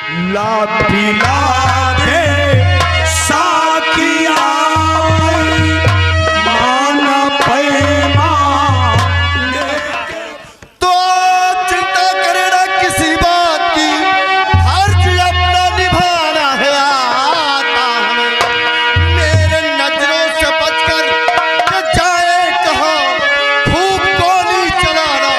ला पिला दे साकिया माना पैमा। तो चिंता करे ना किसी बात की, फर्ज अपना निभाना है आता हमें। मेरे नजरों से बचकर न जाए कहाँ, खूब गोली चलाना।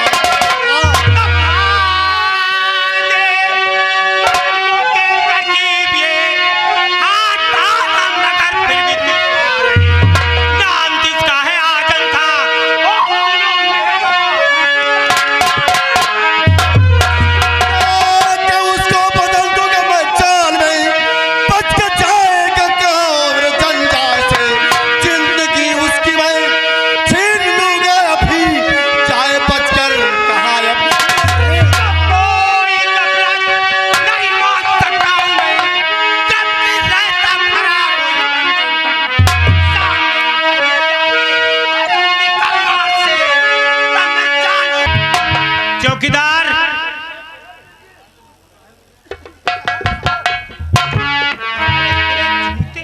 चौकीदार,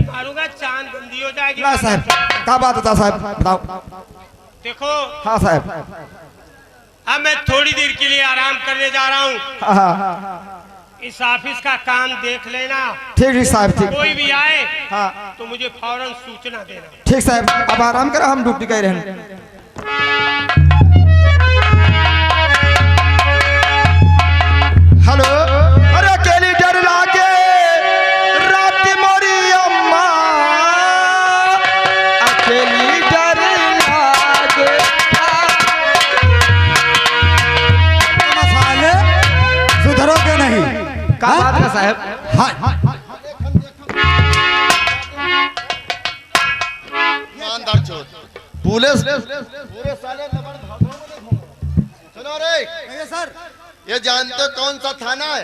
मारूंगा चांद बंदी हो जाएगी। ना साहब, क्या बात होता साहब, बताओ। देखो, हाँ साहब। अब मैं थोड़ी देर के लिए आराम करने जा रहा हूँ। हाँ इस ऑफिस का काम देख लेना। ठीक है साहब, ठीक। कोई भी आए हाँ तो मुझे फौरन सूचना देना। ठीक साहब, अब आराम करो, हम ड्यूटी कर रहे हैं। हेलो, अरे अकेली डर लागे रात मोरी अम्मा, अकेली डर लागे। साले सुधरोगे नहीं? क्या बात है साहब? हाँ ईमानदार चोर, पुलिस पूरे साले सुनो रे सर, ये जानते कौन सा थाना है?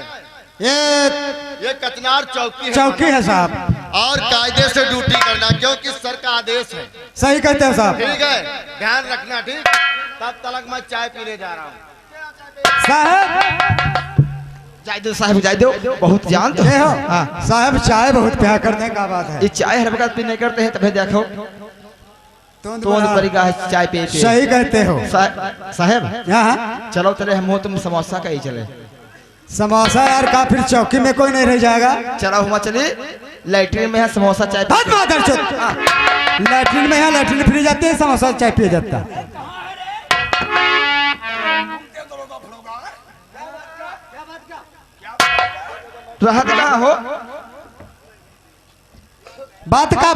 ये कचनार चौकी है। चौकी है साहब, और कायदे से ड्यूटी करना, क्योंकि सर का आदेश है। सही कहते हैं साहब। ठीक है, ध्यान रखना। ठीक, तब तक मैं चाय पीने जा रहा हूँ। साहब जाए दो साहब, जाए दो, बहुत जानते ये हो। हो साहब, चाय बहुत प्यार करने का बात है। ये चाय हर वक्त नहीं करते हैं, तभी देखो तो तरीका है चाय पे। सही कहते हो साहब। यहाँ चलो चले, हम हो तुम समोसा का ही चले। समोसा यार का, फिर चौकी में कोई नहीं रह जाएगा। चलो हम चलिए, लैट्रिन में है समोसा चाय। लैट्रिन में है, लैट्रिन फ्री जाते हैं, समोसा चाय पिए जाता। राहत कहाँ हो? बात का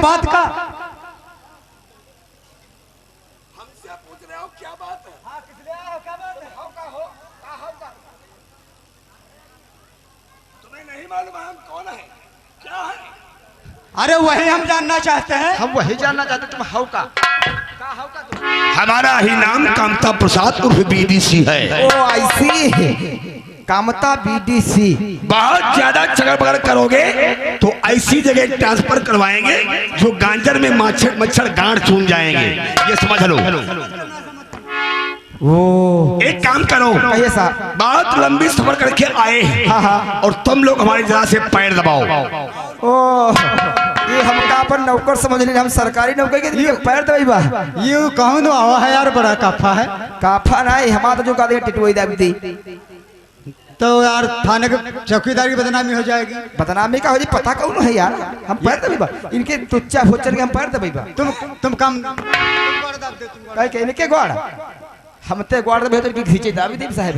हमसे पूछ रहे हो क्या बात है? हाँ, किस लिए आए हो? क्या बात है? हो का तुम्हें नहीं मालूम हम कौन है, क्या है? अरे वही हम जानना चाहते हैं। हम वही जानना चाहते, तुम हाउ का हमारा ही नाम कामता प्रसाद उर्फ बीडीसी है। ओ ऐसी है, कामता बीडीसी। बहुत ज्यादा चगर बगर करोगे तो ऐसी जगह ट्रांसफर करवाएंगे जो गांजर में मच्छर गांठ चून जाएंगे, ये समझ लो। वो एक काम करो, कहिए साहब। बहुत लंबी सफर करके आए हैं। हाँ। और तुम लोग हमारी जरा से पैर दबाओ। ओ, ये हम का अपन नौकर समझ लें, हम सरकारी नौकर के लिए पैर दबाई बा। ये कहूँ तो हवा है यार, बड़ा काफा है। काफा नहीं, हमारा तो जो का टिटोई दाबी दी तो यार थाने के चौकीदार की बदनामी हो जाएगी। बदनामी का हो जी, पता कौन है यार, हम पैर दबाई बा। इनके तुच्चा भोचर के हम पैर दबाई बा। तुम काम कहे के इनके ग्वाड़ हम ते ग्वाड़ दबे तो इनकी खींचे दाबी दी साहब।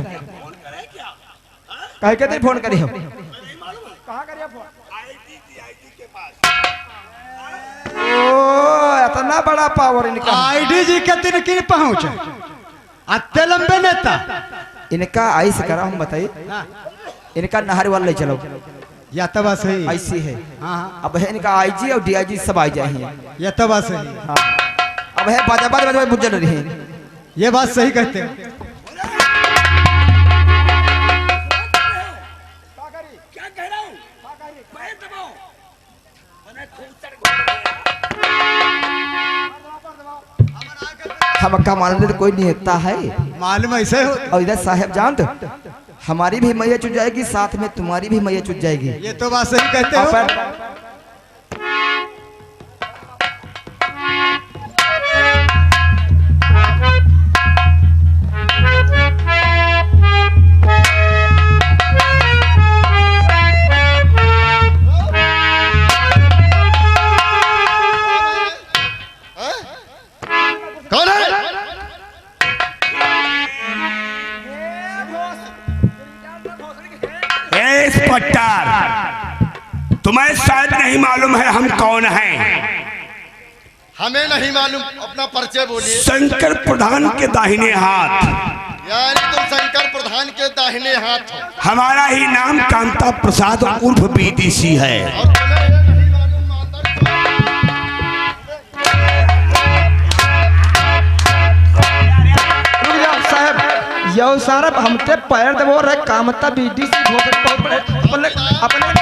कहे के फोन करी हम। कहां करिए फोन? ओ, इतना बड़ा पावर इनका। आईडीजी के दिन की पहुंच अत्ते लंबे नेता। इनका आई से करा हम बताइए, इनका नहर वाला ले चलो, या तबा सही ऐसी है। हाँ, अब है इनका आईजी और डीआईजी सब आ जाए। या तबा सही। हाँ, अब है बाजा बाजा बुझल रही। ये बात सही कहते हो। क्या कह रहा हूँ? हम का मालूम कोई नहीं होता है। मालूम ऐसे हो। और इधर साहब जान तो हमारी भी मैया चुट जाएगी, साथ में तुम्हारी भी मैया चुट जाएगी। ये तो बात सही कहते आओ हो। पैर। कौन है? इंस्पेक्टर, तुम्हें शायद नहीं मालूम है हम कौन हैं। हमें नहीं मालूम, अपना परिचय बोलिए। शंकर प्रधान के दाहिने हाथ। यानी तुम शंकर प्रधान के दाहिने हाथ हो हमारा ही नाम कांता प्रसाद उर्फ बीडीसी है। और तुम्हें ये नहीं मालूम मातर रुक जाओ साहब, यो सारा हमते पैर दबो रहे कामता बीडीसी बहुत बड़े अपने अपने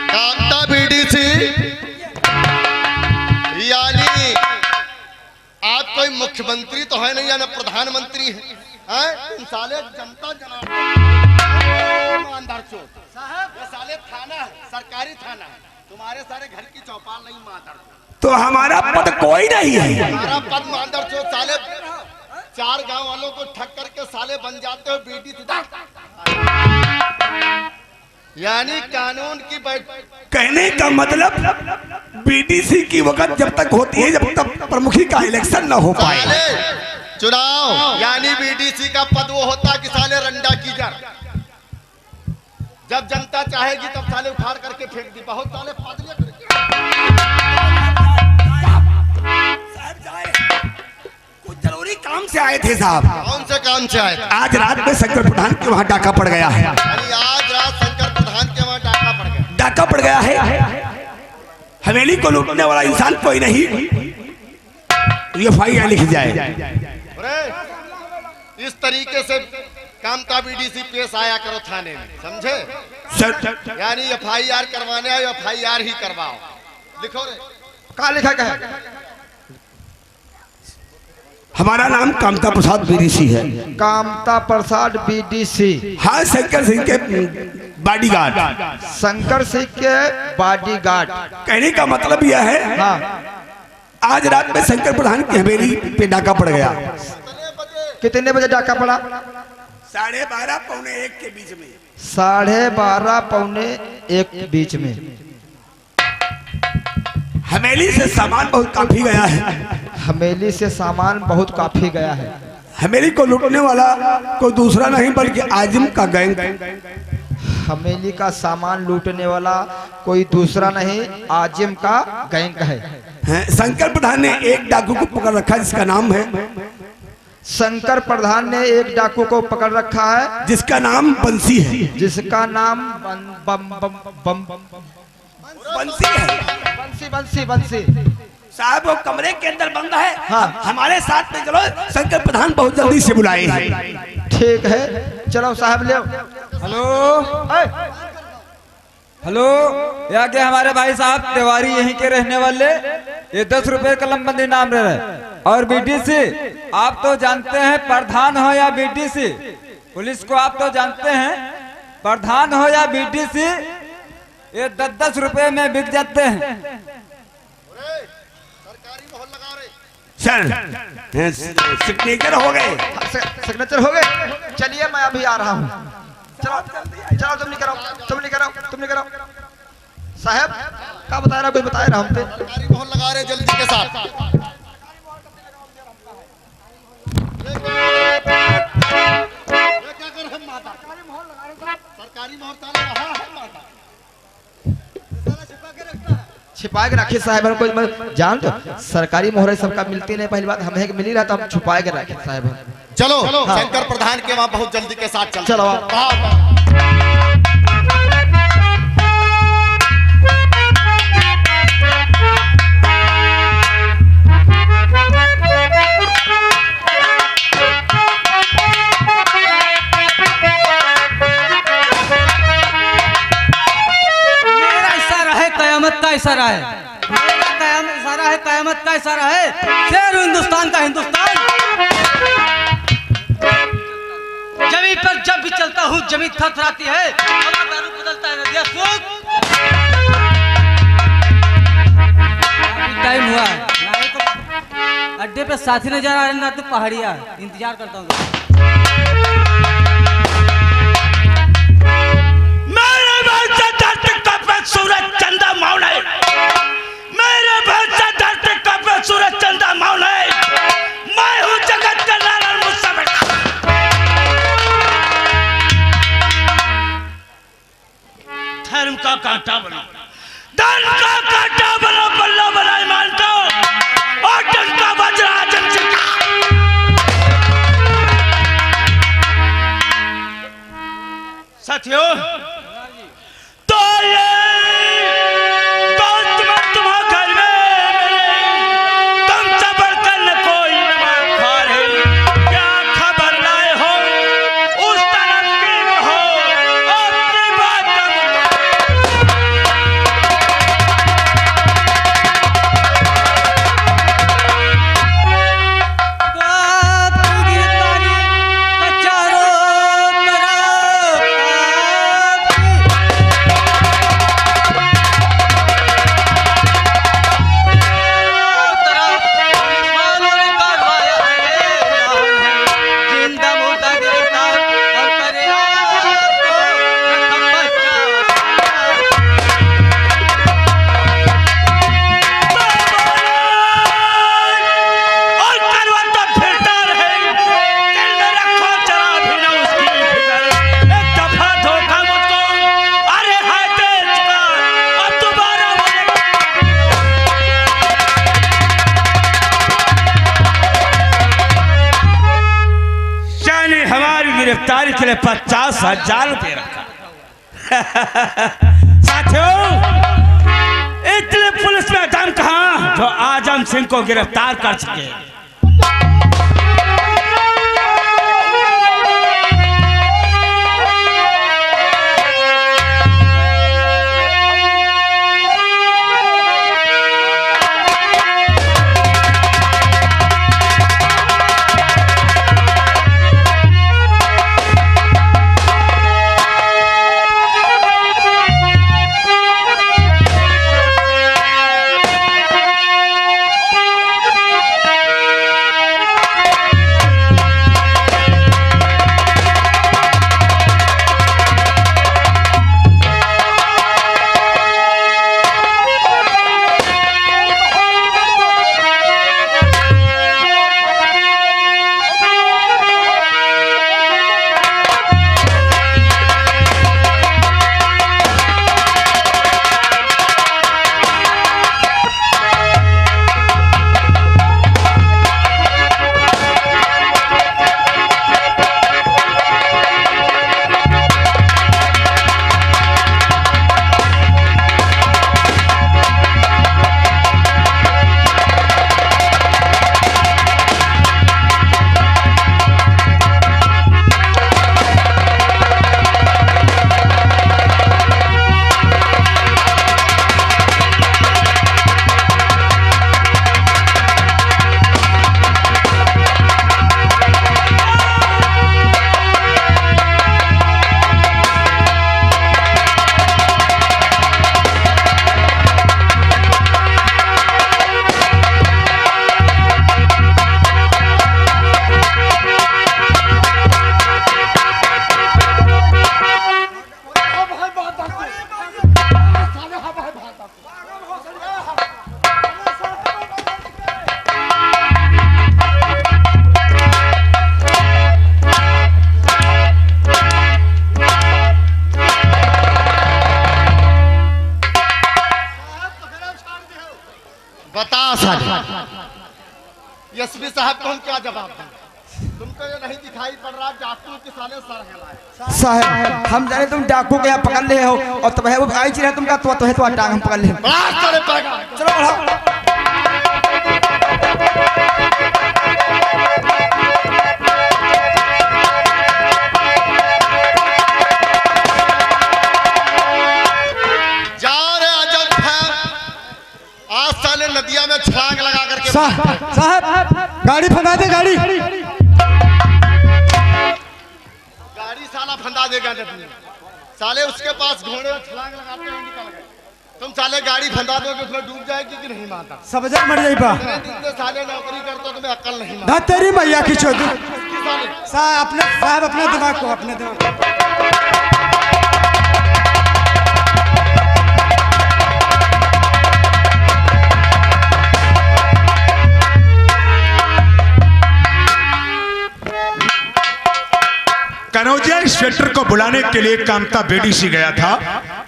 कांता बीडीसी, यानी आप कोई मुख्यमंत्री तो है नहीं या ना प्रधानमंत्री है? तुम साले जनता जनार्दन ईमानदार चोर साहब, ये साले थाना है, सरकारी थाना है, तुम्हारे सारे घर की चौपाल नहीं मातर। तो हमारा पद कोई नहीं है। हमारा पद मातर चोर साले, 4 गांव वालों को ठग करके साले बन जाते हो बीडीसी। यानी कानून की बैठ। कहने का मतलब बीडीसी की वक्त जब तक होती है जब तक प्रमुखी का इलेक्शन न हो पाए। साले चुनाव, यानी बीडीसी का पद वो होता कि साले रंडा की जड़, जब जनता चाहेगी तब साले उखाड़ करके फेंक दी। बहुत साले पद ले कुछ जरूरी काम से आए थे साहब। कौन से काम से आए? आज रात में शंकर प्रधान के वहाँ डाका पड़ गया है। यानी आज रात शंकर प्रधान के वहाँ डाका पड़ गया। डाका पड़ गया है। हवेली को लूटने वाला इंसान कोई नहीं, एफआईआर लिख जाए। अरे इस तरीके से कामता बीडीसी पेश आया करो थाने में, समझे? सर, यानी एफआईआर करवाने आए, एफआईआर ही करवाओ। लिखो रे। कहा लिखा क्या है? हमारा नाम कामता प्रसाद बीडीसी है। कामता प्रसाद बीडीसी। हाँ, शंकर सिंह के बॉडीगार्ड। शंकर सिंह के बॉडीगार्ड। कहने का मतलब यह है, हाँ, आज रात में शंकर प्रधान की हवेली पे डाका पड़ गया। कितने बजे डाका पड़ा? 12:30 पौने 1 के बीच में। 12:30 पौने 1 के बीच में। हवेली से सामान बहुत काफी गया है। हवेली से सामान बहुत काफी गया है। हवेली को लूटने वाला कोई दूसरा नहीं बल्कि आजिम का गैंग। हवेली का सामान लूटने वाला कोई दूसरा नहीं, आजिम का गैंग है। शंकर प्रधान ने एक डाकू को पकड़ रखा जिसका नाम है, शंकर प्रधान ने एक डाकू को पकड़ रखा है जिसका नाम बंसी है। जिसका नाम बंसी है। बंसी बंसी बंसी। साहब वो कमरे के अंदर बंद है। हाँ। हमारे साथ में चलो, शंकर प्रधान बहुत जल्दी से बुलाए हैं। ठीक है, चलो साहब ले। हेलो हेलो, यहाँ के हमारे भाई साहब तिवारी यहीं के रहने वाले, ये 10 रुपए कलमबंदी नाम रहे। और बीडीसी आप तो जानते हैं, प्रधान हो या बीडीसी, पुलिस को आप तो जानते हैं, प्रधान हो या बीडीसी, ये 10-10 रुपए में बिक जाते हैं। सरकारी मोहर लगा रहे। सर, सिग्नेचर हो गए। सिग्नेचर हो गए। चलिए मैं अभी आ रहा हूँ। चलो चलो, तुम नहीं कराओ, तुम नहीं कराओ, तुम नहीं कराओ। साहब क्या बता रहा, कोई बताए रहा हमसे। सरकारी मोहर लगा रहे जल्दी के साथ। ये क्या कर रहे हैं माता? सरकारी मोहर ताले रहा है माता। छिपा के रखे साहब, कोई जान तो सरकारी मोहर सबका मिलती नहीं। पहली बात हमें मिली रहा तो हम छुपा के रखे साहब। चलो हाँ। शंकर प्रधान के वहाँ बहुत जल्दी के साथ चल। चलो। मेरा इशारा है कयामत का इशारा है। मेरा इशारा है कयामत का इशारा है। शेर हिंदुस्तान का हिंदुस्तान। चलता हूँ जमीन थरथराती है, हवा का रुख बदलता है नदियाँ सूख। टाइम हुआ है, ना तो अड्डे पे साथी नजर आ रहे ना तो पहाड़िया, इंतजार करता हूँ। मेरे भरोसे धरती पे सूरज चंदा मौन है, मेरे भरोसे धरती पे सूरज चंदा मौन है, मैं हूँ जगत का नारायण मुझसे बेटा। धर्म का कांटा बनो, धर्म का कांटा बनो, बल्ला बनाए मानता और डंका बज रहा जंजीर का। साथियों, तो ये दोस्त मैं तुम्हारे घर में तुमसे बढ़कर न कोई नमक खा रहे, क्या खबर लाए हो उस तरफ की हो अपनी बात गिरफ्तारी के लिए 50,000 रुपये रखा। साथियों, इतने पुलिस में दम कहां जो आजम सिंह को गिरफ्तार कर सके। एसपी साहब को हम क्या जवाब दें? तुमको ये नहीं दिखाई पड़ रहा डाकू के साले सर हिलाए? साहब हम जाने तुम डाकू के यहाँ पकड़ ले हो और तब है वो आई चीज है तुमका तो है तो टांग हम पकड़ ले। बड़ा सारे पैगा चलो बढ़ाओ। जा रहे अजब है, आज साले नदिया में छलांग लगा करके साहब गाड़ी भगा दे गाड़ी गाड़ी साला फंदा देगा नहीं। साले उसके पास घोड़े में छलांग लगाते हुए निकल गए। तुम साले गाड़ी फंदा दोगे उसमें डूब जाएगी कि नहीं माता? सब जग मर जाई बा। इतने दिन से साले नौकरी करते हो, तुम्हें अक्ल नहीं धा तेरी मैया की चोद। साले साहब अपने दिमाग को अपने दिमाग को। कनौजिया इंस्पेक्टर को बुलाने के लिए कामता बीडीसी गया था,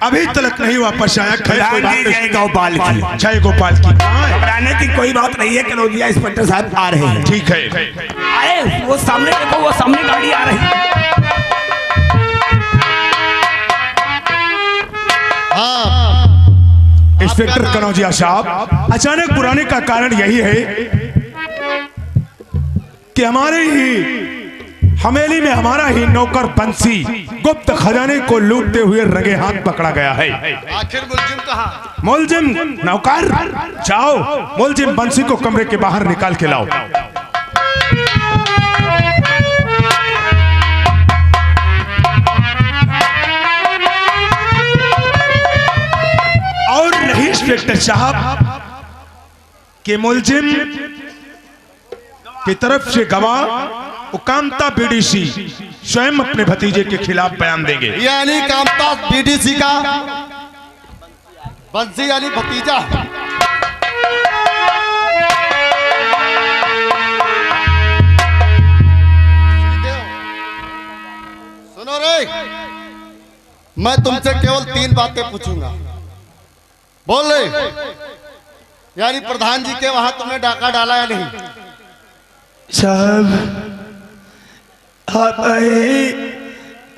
अभी तक नहीं वापस आया। जय गोपाल की। जय गोपाल की। घबराने की कोई बात नहीं है, कनौजिया इंस्पेक्टर साहब आ रहे हैं। ठीक है। आए, वो सामने देखो, वो सामने गाड़ी आ रही है। हाँ इंस्पेक्टर कनौजिया साहब, अचानक बुलाने का कारण यही है कि हमारे ही हवेली में हमारा ही नौकर बंसी गुप्त खजाने को लूटते हुए रंगे हाथ पकड़ा गया है। आखिर मुलजिम कहाँ? मुलजिम नौकर, जाओ मुलजिम बंसी को कमरे के बाहर निकाल के लाओ। और नहीं इंस्पेक्टर साहब कि मुलजिम की तरफ से गवाह कामता बीडीसी स्वयं अपने भतीजे के खिलाफ बयान देंगे। यानी कामता बीडीसी का बंसी यानी भतीजा। सुनो रे, मैं तुमसे केवल 3 बातें पूछूंगा, बोल रहे। यानी प्रधान जी के वहां तुमने डाका डाला या नहीं? साहब आप आए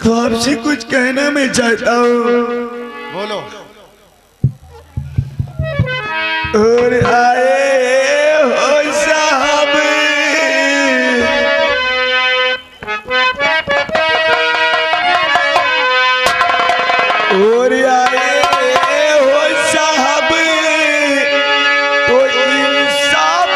तो आपसे कुछ कहना मैं चाहता हूँ। बोलो। और आए हो साहब, और आए हो साहब, तो इंसाफ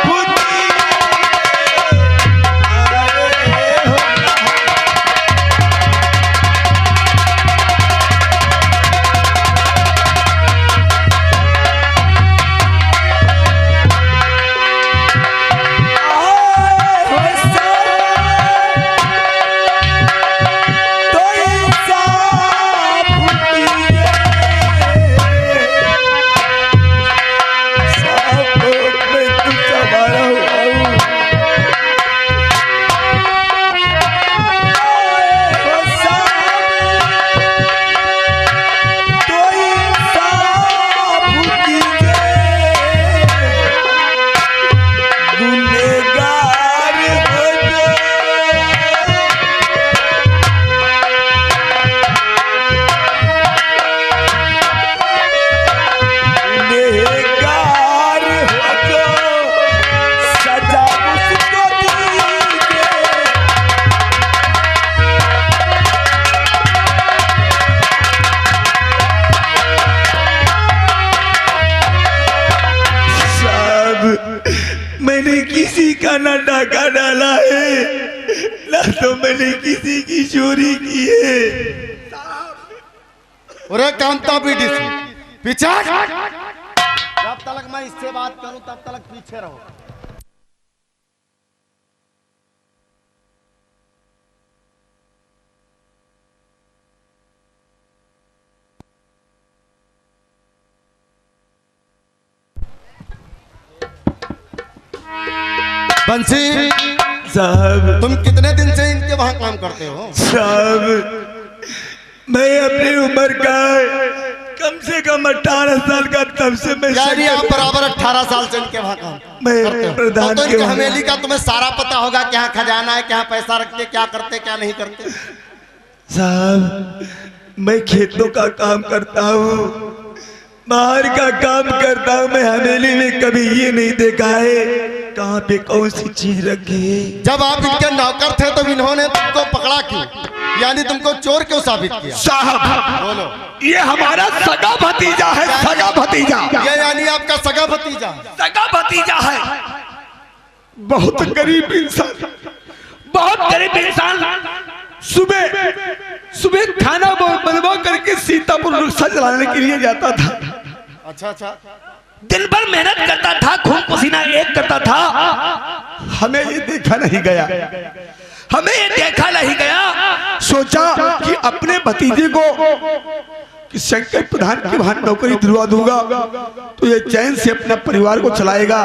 का ना डाका डाला है ना तो मैंने किसी की चोरी की है। अरे कामता बीडीसी पीछे, जब तक मैं इससे बात करूं तब तक पीछे रहो। बंसी साहब, तुम कितने दिन से इनके वहां काम करते हो? साहब मैं अपनी उम्र का कम से कम 18 साल का, तब से मैं यानी आप बराबर 18 साल से इनके वहां काम करते हो। प्रधान तो के इनके हवेली का तुम्हें सारा पता होगा, क्या खजाना है, क्या पैसा रखते, क्या करते क्या नहीं करते। साहब मैं खेतों का काम करता हूँ, बाहर का काम करता हूँ, मैं हवेली में कभी ये नहीं देखा है कहाँ पे कौन सी चीज रखी है। जब आप इनके नौकर थे तो इन्होंने तुमको पकड़ा क्यों, यानी तुमको चोर क्यों साबित किया? साहब बोलो। ये हमारा सगा भतीजा है, सगा भतीजा। ये यानी आपका सगा भतीजा? सगा भतीजा है, बहुत गरीब इंसान, बहुत गरीब इंसान। सुबह सुबह खाना बनवा करके सीतापुर रिक्शा चलाने के लिए जाता था। अच्छा अच्छा। दिन भर मेहनत करता था, खून पसीना एक करता था। हमें ये देखा नहीं गया, हमें ये देखा नहीं गया। सोचा कि अपने भतीजे को कि शंकर प्रधान की वहां नौकरी दिलवा दूंगा तो ये चैन से अपना परिवार को चलाएगा।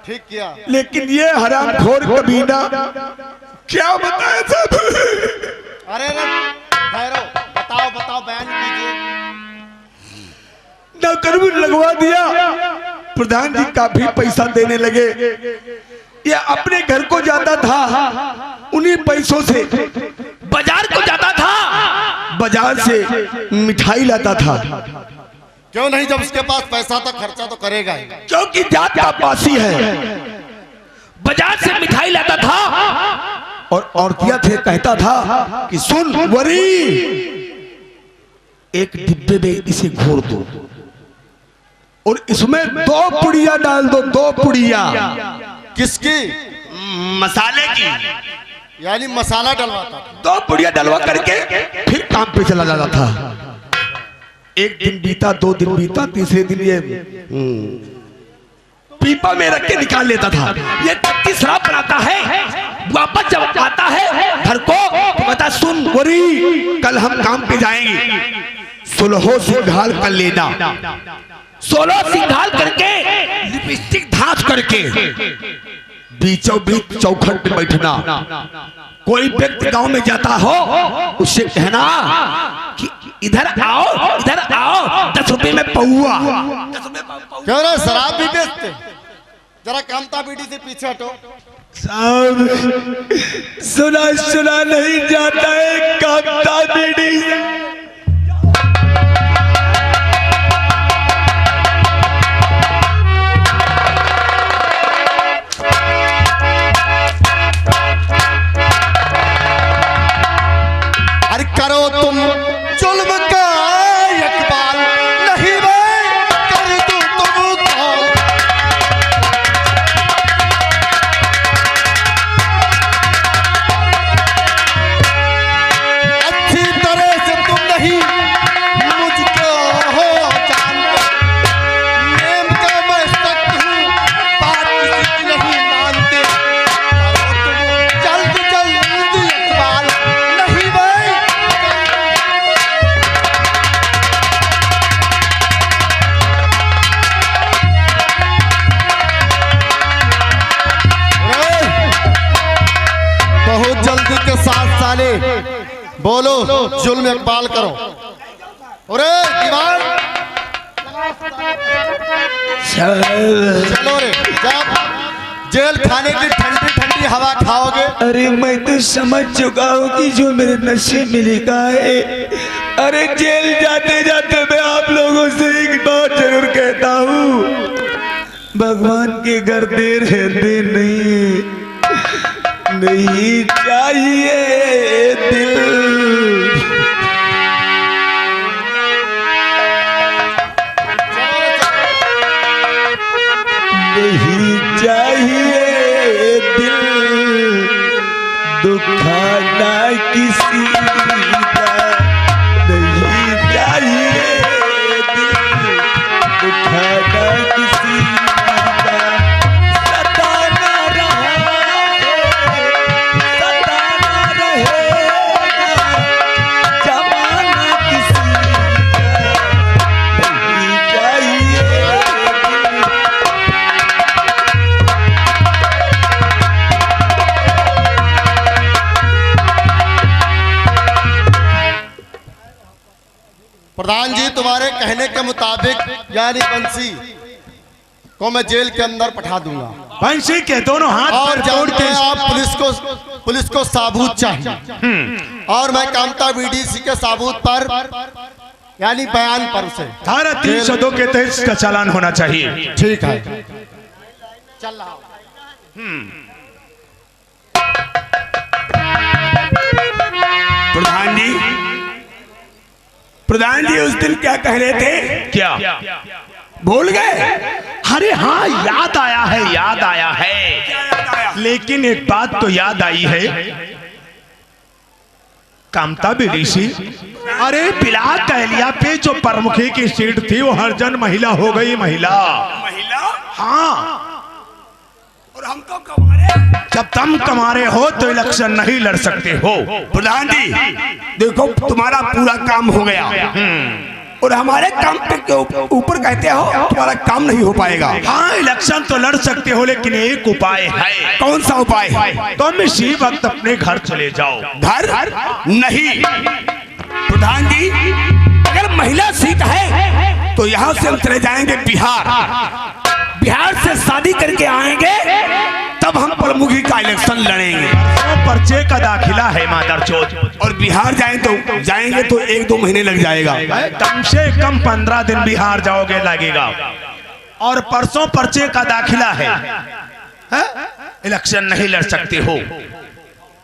ठीक किया। लेकिन ये हरामखोर कमीना क्या बताया साहब। अरे ठहरो, बताओ बताओ, बयान कीजिए। नौकर भी लगवा दिया। प्रधान जी काफी पैसा देने लगे। ये अपने घर को जाता था, उन्हीं पैसों से बाजार को जाता था, बाजार से मिठाई लाता था। क्यों नहीं, जब उसके पास पैसा तो खर्चा तो करेगा ही। क्योंकि जात का पासी है। बाजार से मिठाई लाता था और औरतिया थे कहता था कि सुन वरी, एक डिब्बे में इसे घोर दो और इसमें 2 पुड़िया डाल दो, 2 पुड़िया। किसकी? मसाले की। यानी मसाला डलवाता था। 2 पुड़िया डलवा करके फिर काम पे चला जाता था। एक दिन बीता, 2 दिन बीता, तीसरे दिन ये पीपा में रख के निकाल लेता था। ये तत्ती शराब बनाता है, वापस जब आता है घर को तो बता सुन वरी, कल हम काम पे जाएंगे, 16 सिंघाल कर लेना। 16 सिंघाल करके लिपस्टिक धांच करके बीचों बीच चौखट पे बैठना। कोई व्यक्ति गांव में जाता हो उससे कहना कि इधर आओ, इधर आओ, 10 रुपए में पौआ। क्यों ना शराब भी बेचते? जरा कामता बीड़ी से पीछे हटो। साहब सुना सुना नहीं जाता है कामता बीड़ी से। अरे करो तुम जुल्म का इकबाल, नहीं मैं कर दूं तुमको। अच्छी तरह से तुम नहीं मुझको हो जानते। नेम का मैं सख्त हूँ, बात किसी की नहीं मानते। करो तुम जल्द जल्द इकबाल, नहीं मैं। बहुत जल्दी के साथ साले बोलो, जुल्म इकबाल करो। अरे दीवार चलो रे, जब जेल खाने की ठंडी ठंडी हवा खाओगे। अरे मैं तो समझ चुका हूँ कि जो मेरे नसीब में लिखा है। अरे जेल जाते जाते मैं आप लोगों से एक बात जरूर कहता हूँ, भगवान के घर देर है, देर नहीं चाहिए दिल। नहीं चाहिए दिल दुखाना किसी का, नहीं चाहिए दिल दुखाना किसी का। सताना रहेगा जमाना किसी का, नहीं चाहिए दिल। प्रधान जी, तुम्हारे कहने के मुताबिक यानी बंसी को मैं जेल के अंदर पठा दूंगा। बंसी के दोनों हाथ और पर तोड़ जानते के हैं आप पुलिस को साबूत चाहिए। और मैं कामता बीडीसी के साबूत पर यानी बयान पर से धारा 302 के तहत इसका चालान होना चाहिए। ठीक है, चल रहा हूं। प्रधान जी उस दिन क्या कह रहे थे? क्या भूल गए? अरे हाँ, याद आया है, याद आया है। लेकिन एक बात तो याद आई है कामता विदेशी। अरे बिला कहलिया पे जो प्रमुखी की सीट थी वो हर जन महिला हो गई महिला। हाँ, और हम तो कमारे। जब तुम कमारे हो तो इलेक्शन नहीं लड़ सकते हो। प्रधान जी देखो तुम्हारा पूरा काम हो गया और हमारे काम पे ऊपर कहते हो तुम्हारा काम नहीं हो पाएगा। हाँ, इलेक्शन तो लड़ सकते हो लेकिन एक उपाय है। कौन सा उपाय है? तुम इसी वक्त अपने घर चले जाओ। घर नहीं प्रधान जी, अगर महिला सीट है तो यहाँ से हम चले जाएंगे बिहार। बिहार से शादी करके आएंगे तब हम प्रमुखी का इलेक्शन लड़ेंगे। पर्चे का दाखिला है मादरचोद। और बिहार जाएंगे तो 1-2 महीने लग जाएगा। कम से कम 15 दिन बिहार जाओगे लगेगा। और परसों पर्चे का दाखिला है, इलेक्शन नहीं लड़ सकते हो।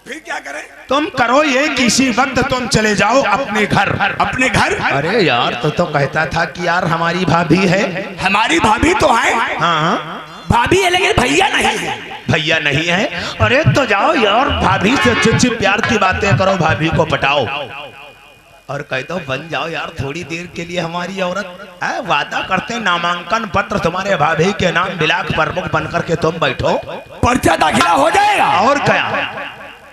फिर क्या करें? तुम करो ये, किसी वक्त तुम चले जाओ अपने घर। अपने घर? अरे यार तो कहता था कि यार हमारी भाभी है। हमारी भाभी तो है। हाँ, भाभी है लेकिन भैया नहीं है। भैया नहीं है? अरे तो जाओ यार, भाभी से अच्छी प्यार की बातें करो, भाभी को पटाओ और कह दो बन जाओ यार थोड़ी देर के लिए हमारी औरत। वादा करते नामांकन पत्र तुम्हारे भाभी के नाम ब्लॉक प्रमुख बनकर के तुम बैठो, पर्चा दाखिला हो जाएगा। और क्या?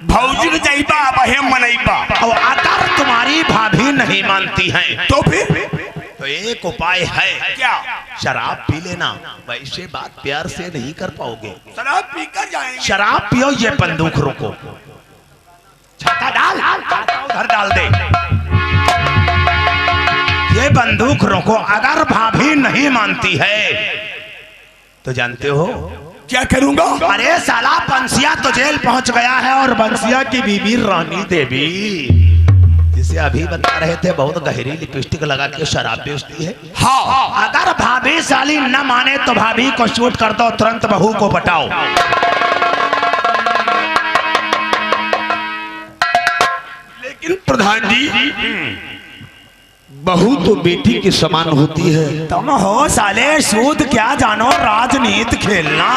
भौजी ने जाइबा अब मनइबा। और अगर तुम्हारी भाभी नहीं मानती है तो फिर तो एक उपाय है। क्या? शराब पी लेना। वैसे बात प्यार से नहीं कर पाओगे। शराब पीकर जाएंगे। शराब पियो, ये बंदूक रोको, छाता डाल, उधर डाल दे। ये बंदूक रोको। अगर भाभी नहीं मानती है तो जानते हो क्या करूंगा? अरे साला बंसिया तो जेल पहुंच गया है और बंसिया की बीबी रानी देवी, जिसे अभी बता रहे थे बहुत गहरी लिपस्टिक लगा के शराब बेचती है। हाँ, अगर भाभी साली न माने तो भाभी को शूट कर दो, तुरंत बहू को पटाओ। लेकिन प्रधान जी बहू तो बेटी के समान होती है। तुम हो साले सूद क्या जानो राजनीति खेलना।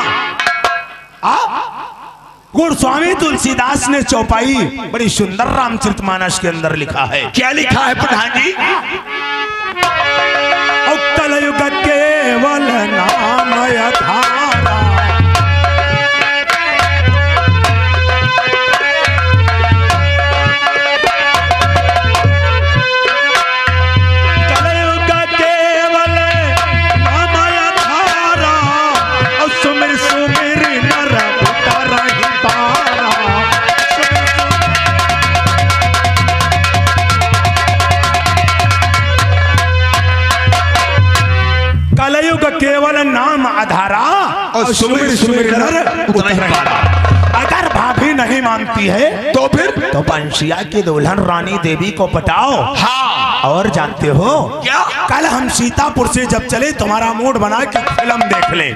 गोस्वामी तुलसीदास ने चौपाई बड़ी सुंदर रामचरितमानस के अंदर लिखा है। क्या लिखा है प्रधान जी? कलयुग केवल नाम धारा, कलयुग केवल नाम धारा, और सुमिर सुमिर नर उतर ही पारा। कलयुग केवल नाम आधारा और सुमिर सुमिर नर उतर ही पारा। अगर भाभी नहीं मानती है तो फिर तो बंसिया की दुल्हन रानी देवी को पटाओ। हाँ, और जानते हो क्या? कल हम सीतापुर से जब चले तुम्हारा मूड बना के फिल्म देख ले।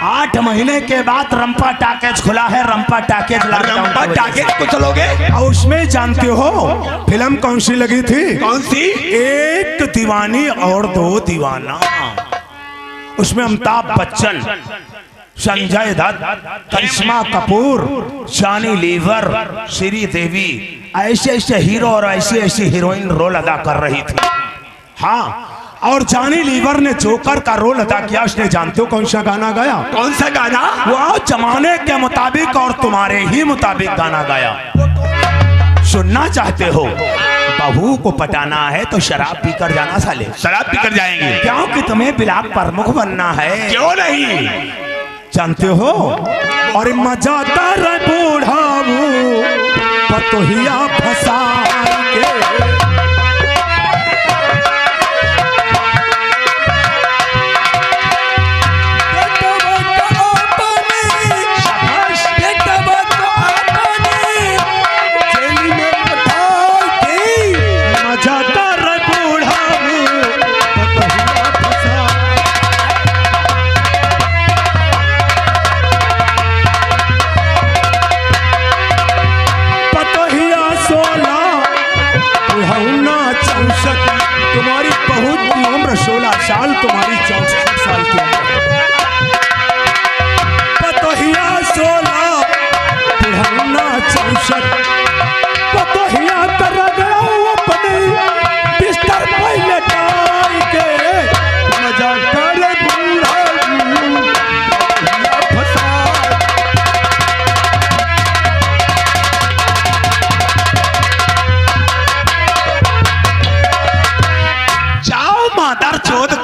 8 महीने के बाद रंपा टाकेज खुला है। रंपा टाकेज रंपा टाकेज को चलोगे? और उसमें जानते हो फिल्म कौन सी लगी थी? कौन सी? एक दीवानी और 2 दीवाना। उसमें अमिताभ बच्चन, संजय दत्त, करिश्मा कपूर, जानी लीवर, श्री देवी ऐसे ऐसे हीरो और ऐसी ऐसी हीरोइन रोल अदा कर रही थी। हाँ, और जानी लीवर ने जोकर का रोल अदा किया। उसने जानते हो कौन सा गाना गाया? कौन सा गाना? वो जमाने के मुताबिक और तुम्हारे ही मुताबिक गाना गाया। सुनना चाहते हो? बहू को पटाना है तो शराब पीकर जाना साले। शराब पीकर जाएंगे? क्योंकि तुम्हें ब्लॉक प्रमुख बनना है। क्यों नहीं? जानते हो? और मजा कर बूढ़ाऊ पतोहिया फसा के,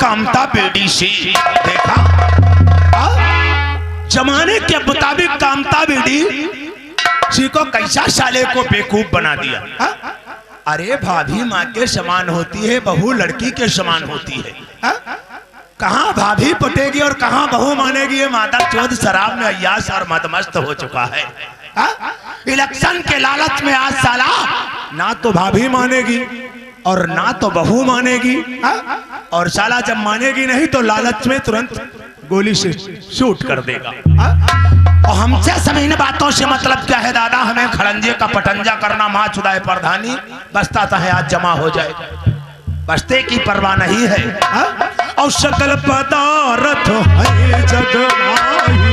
कामता बेटी से। देखा जमाने के मुताबिक कामता बेटी सी को कैसा साले को बेवकूफ बना दिया। अरे भाभी माँ के समान होती है, बहू लड़की के समान होती है। कहाँ भाभी पटेगी और कहाँ बहू मानेगी। ये माता चौध शराब में अय्यास और मदमस्त हो चुका है। इलेक्शन के लालच में आज साला ना तो भाभी मानेगी और ना तो बहू मानेगी। और साला जब मानेगी नहीं तो लालच में तुरंत गोली से शूट कर देगा। और हमसे सब इन बातों से मतलब क्या है दादा। हमें खड़ंजे का पटंजा करना माँ चुदाए प्रधानी बसता चाहे आज जमा हो जाए, बसते की परवाह नहीं है। और सकल पदार्थ है जग माही